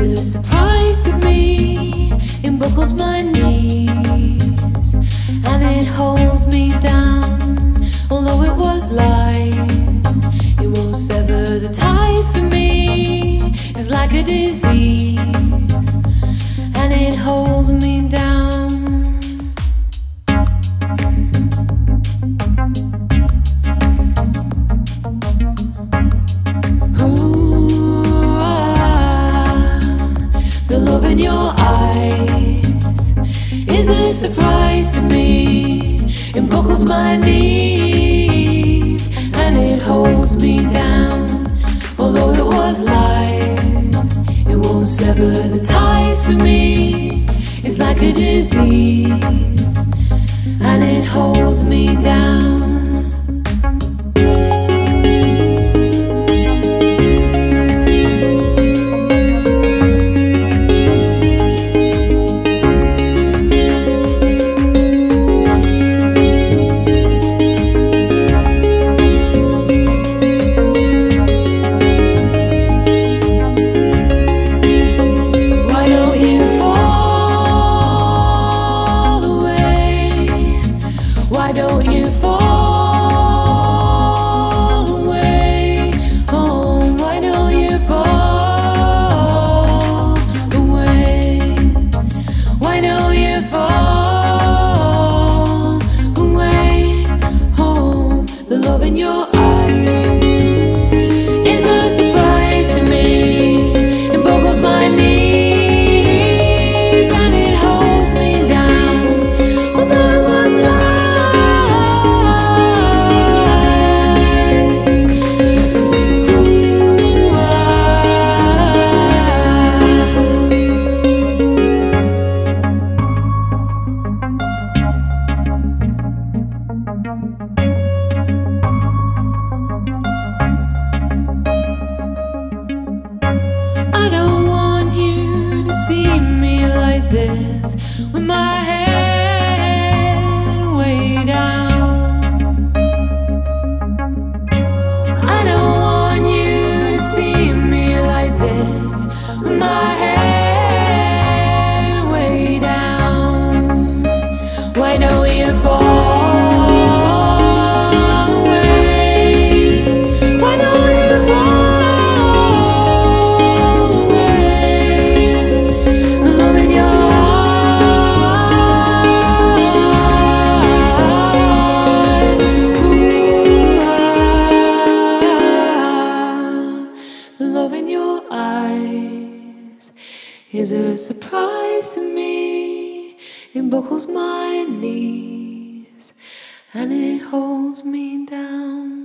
is a surprise to me. It buckles my knees and it holds me down. Although it was lies, it won't sever the ties for me. It's like a disease and it holds me down. The love in your eyes is a surprise to me. It buckles my knees and it holds me down. Although it was lies, it won't sever the ties for me. It's like a disease and it holds me down. Why don't you fall away? Oh, why don't you fall away? Why don't you fall away? Oh, the love in your eyes is a surprise to me. It boggles my knees and it holds me down. Although it was I don't want you to see me like this, with my head way down. I don't want you to see me like this, with my head way down. Why don't you fall? Is a surprise to me. It buckles my knees and it holds me down.